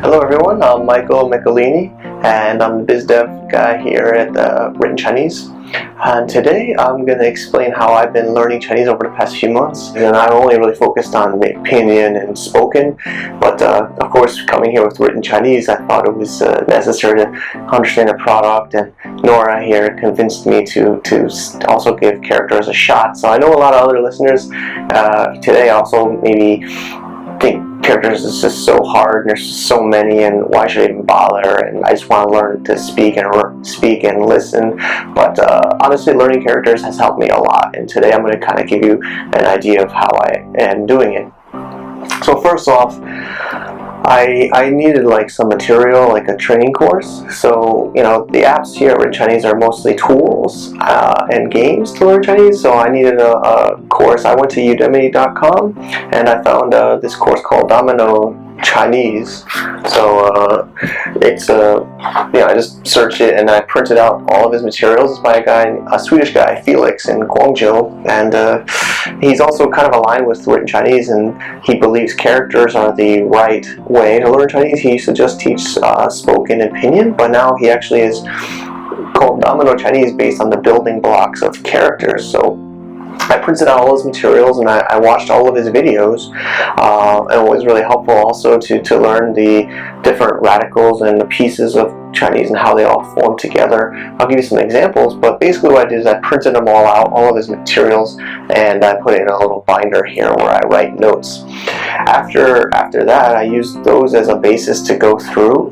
Hello everyone, I'm Michael Michelini and I'm the biz dev guy here at Written Chinese. And today I'm going to explain how I've been learning Chinese over the past few months. And I've only really focused on pinyin and spoken, but of course coming here with Written Chinese, I thought it was necessary to understand the product, and Nora here convinced me to also give characters a shot. So I know a lot of other listeners today also maybe think characters is just so hard and there's just so many and why should I even bother, and I just want to learn to speak and listen. But honestly, learning characters has helped me a lot, and today I'm going to kind of give you an idea of how I am doing it. So first off, I needed like some material, like a training course. So, you know, the apps here at Written Chinese are mostly tools and games to learn Chinese. So I needed a course. I went to udemy.com and I found this course called Domino Chinese. So it's I just searched it and I printed out all of his materials. It's by a Swedish guy, Felix in Guangzhou, and he's also kind of aligned with Written Chinese, and he believes characters are the right way to learn Chinese. He used to just teach spoken and pinyin, but now he actually is called Domino Chinese based on the building blocks of characters. So I printed out all his materials and I watched all of his videos, and it was really helpful also to learn the different radicals and the pieces of Chinese and how they all form together. I'll give you some examples, but basically what I did is I printed them all out, all of his materials, and I put it in a little binder here where I write notes. After that, I used those as a basis to go through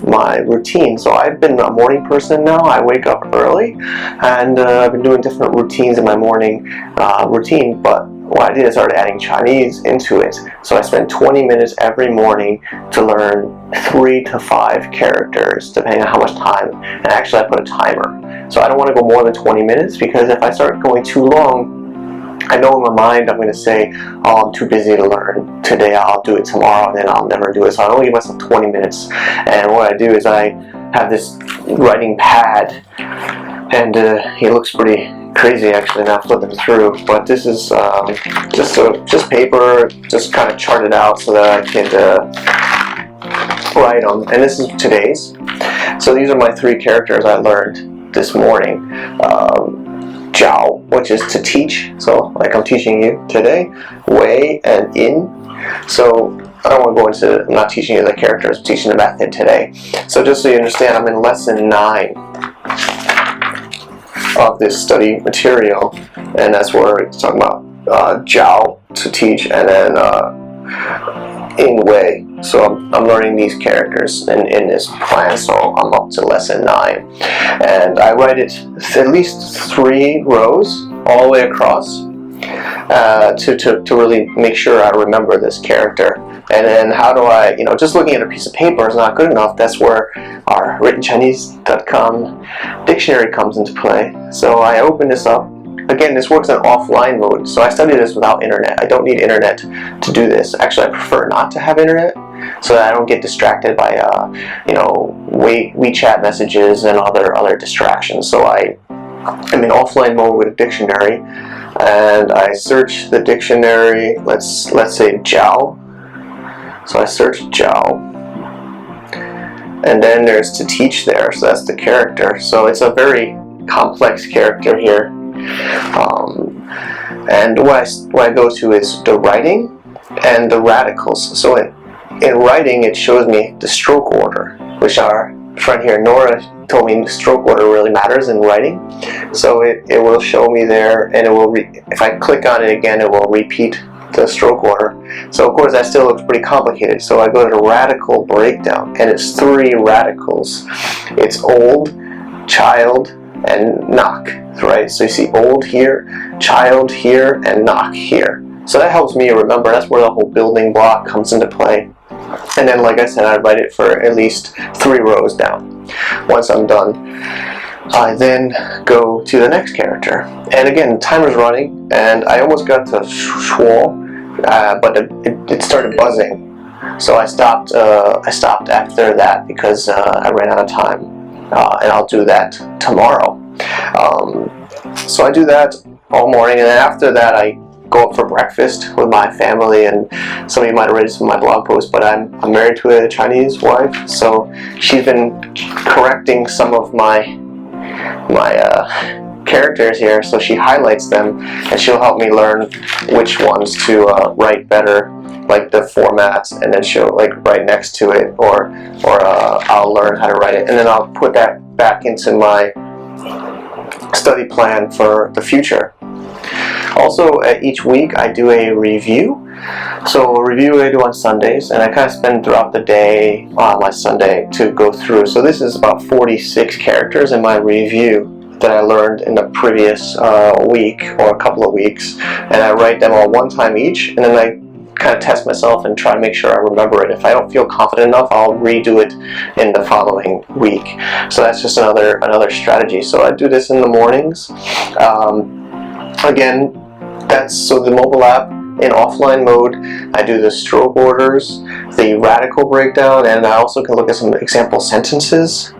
my routine. So I've been a morning person now. I wake up early and I've been doing different routines in my morning routine, but what I did is started adding Chinese into it. So I spend 20 minutes every morning to learn 3 to 5 characters depending on how much time, and actually I put a timer. So I don't want to go more than 20 minutes, because if I start going too long, I know in my mind I'm going to say, oh, I'm too busy to learn today, I'll do it tomorrow, and then I'll never do it. So I only give myself 20 minutes. And what I do is I have this writing pad, and it looks pretty crazy actually now flipping through, but this is just paper, just kind of chart it out so that I can write them. And this is today's. So these are my 3 characters I learned this morning. Jiao, which is to teach, so like I'm teaching you today. Wei and In. So I don't want to go into, I'm not teaching you the characters, I'm teaching the method today. So just so you understand, I'm in lesson 9 of this study material, and that's where it's talking about Jiao, to teach, and then In Wei. So I'm learning these characters in this plan, so I'm up to lesson 9. And I write it at least 3 rows all the way across to really make sure I remember this character. And then how do I, just looking at a piece of paper is not good enough. That's where our writtenchinese.com dictionary comes into play. So I open this up. Again, this works in offline mode, so I study this without internet. I don't need internet to do this. Actually, I prefer not to have internet so that I don't get distracted by, WeChat messages and other distractions. So I'm in offline mode with a dictionary, and I search the dictionary. Let's say Jiao. So I search Jiao, and then there's to teach there. So that's the character. So it's a very complex character here. And what I go to is the writing and the radicals. So in writing, it shows me the stroke order, which our friend here, Nora, told me the stroke order really matters in writing. So it will show me there, and it will if I click on it again, it will repeat the stroke order. So of course that still looks pretty complicated. So I go to the radical breakdown, and it's 3 radicals. It's old, child, and knock, right? So you see old here, child here, and knock here. So that helps me remember. That's where the whole building block comes into play. And then, like I said, I write it for at least 3 rows down. Once I'm done, I then go to the next character. And again, timer's running, and I almost got to shuo, but it started buzzing. So I stopped after that because I ran out of time. And I'll do that tomorrow. So I do that all morning, and then after that I go out for breakfast with my family, and some of you might have read some of my blog posts, but I'm married to a Chinese wife, so she's been correcting some of my characters here, so she highlights them and she'll help me learn which ones to write better, like the formats, and then she'll like write next to it, or I'll learn how to write it, and then I'll put that back into my study plan for the future. Also, each week I do a review. So a review I do on Sundays, and I kind of spend throughout the day on my Sunday to go through. So this is about 46 characters in my review that I learned in the previous week or a couple of weeks, and I write them all one time each, and then I kind of test myself and try to make sure I remember it. If I don't feel confident enough, I'll redo it in the following week. So that's just another strategy. So I do this in the mornings. Again, so the mobile app in offline mode, I do the stroke orders, the radical breakdown, and I also can look at some example sentences.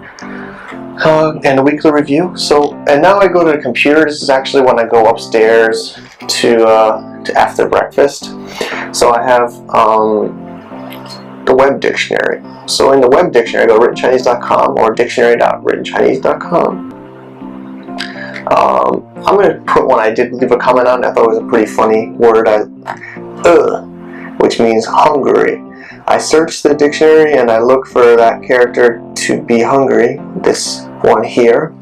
And a weekly review. So, and now I go to the computer. This is actually when I go upstairs to after breakfast. So I have the web dictionary. So in the web dictionary, I go writtenchinese.com or dictionary.writtenchinese.com. I'm going to put one I did leave a comment on. I thought it was a pretty funny word, which means hungry. I search the dictionary and I look for that character to be hungry, this one here.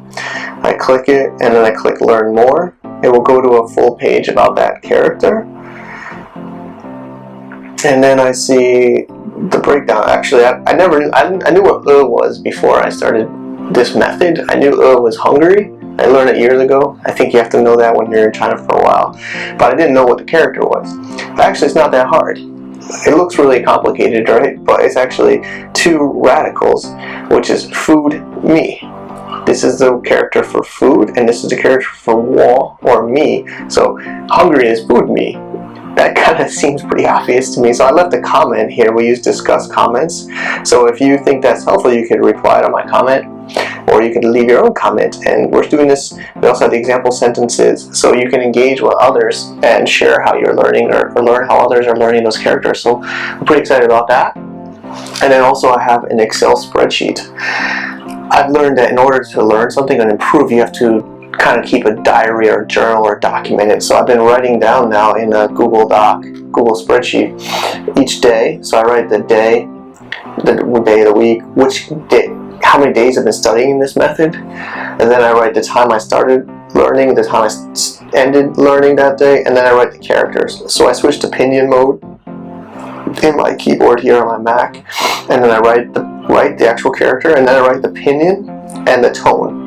I click it and then I click learn more. It will go to a full page about that character. And then I see the breakdown. Actually, I knew what was before I started this method. I knew was hungry. I learned it years ago. I think you have to know that when you're in China for a while. But I didn't know what the character was. But actually, it's not that hard. It looks really complicated, right? But it's actually two radicals, which is food, me. This is the character for food, and this is the character for war, or me. So hungry is food, me. That kind of seems pretty obvious to me. So I left a comment here. We use discuss comments. So if you think that's helpful, you could reply to my comment, or you can leave your own comment. And we're doing this. We also have the example sentences, so you can engage with others and share how you're learning, or learn how others are learning those characters. So I'm pretty excited about that. And then also I have an Excel spreadsheet. I've learned that in order to learn something and improve, you have to kind of keep a diary or journal or document it. So I've been writing down now in a Google spreadsheet each day. So I write the day of the week, which day, how many days I've been studying this method, and then I write the time I started learning, the time I ended learning that day, and then I write the characters. So I switched to pinyin mode in my keyboard here on my Mac, and then I write the actual character, and then I write the pinyin and the tone.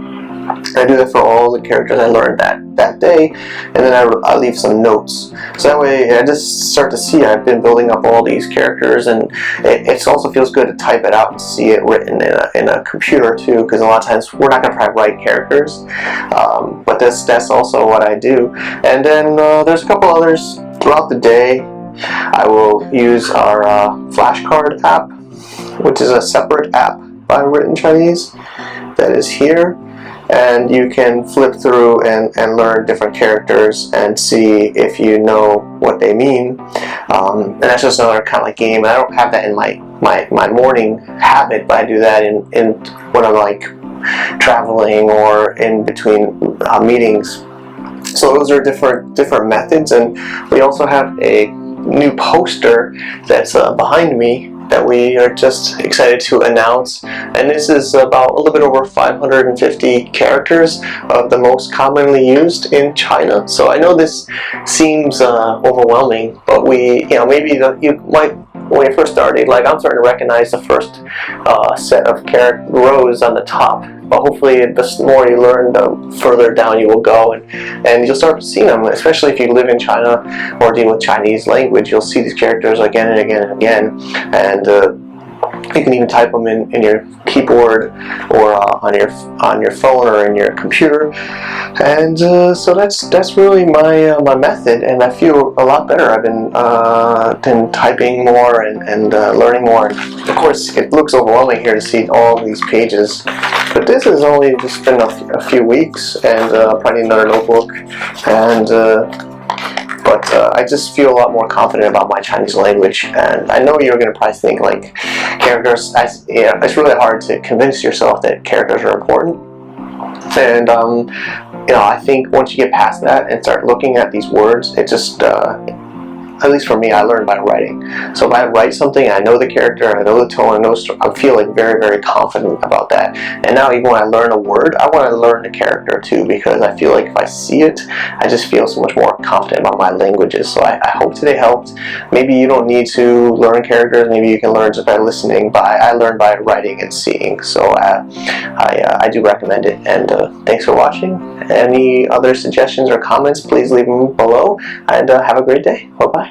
I do that for all the characters I learned that day, and then I leave some notes. So that way I just start to see I've been building up all these characters, and it also feels good to type it out and see it written in a computer too, because a lot of times we're not going to probably write characters, but that's also what I do. And then there's a couple others throughout the day. I will use our Flashcard app, which is a separate app by Written Chinese that is here. And you can flip through and learn different characters and see if you know what they mean. And that's just another kind of like game. I don't have that in my morning habit, but I do that in when I'm like traveling or in between meetings. So those are different methods. And we also have a new poster that's behind me that we are just excited to announce, and this is about a little bit over 550 characters of the most commonly used in China. So I know this seems overwhelming, but maybe you might, when you first started, like I'm starting to recognize the first set of rows on the top. But hopefully, the more you learn, the further down you will go, and you'll start seeing them. Especially if you live in China or deal with Chinese language, you'll see these characters again and again and again. And you can even type them in your keyboard or on your phone or in your computer. And so that's really my method, and I feel a lot better. I've been typing more and learning more. And of course, it looks overwhelming here to see all these pages, but this has only just been a few weeks, and probably another notebook, and but I just feel a lot more confident about my Chinese language. And I know you're going to probably think like characters, it's really hard to convince yourself that characters are important. And I think once you get past that and start looking at these words, it just at least for me, I learn by writing. So if I write something, I know the character, I know the tone, I'm feeling very, very confident about that. And now even when I learn a word, I want to learn the character too, because I feel like if I see it, I just feel so much more confident about my languages. So I hope today helped. Maybe you don't need to learn characters, maybe you can learn just by listening. I learn by writing and seeing. So I do recommend it. And thanks for watching. Any other suggestions or comments, please leave them below. And have a great day. Bye-bye.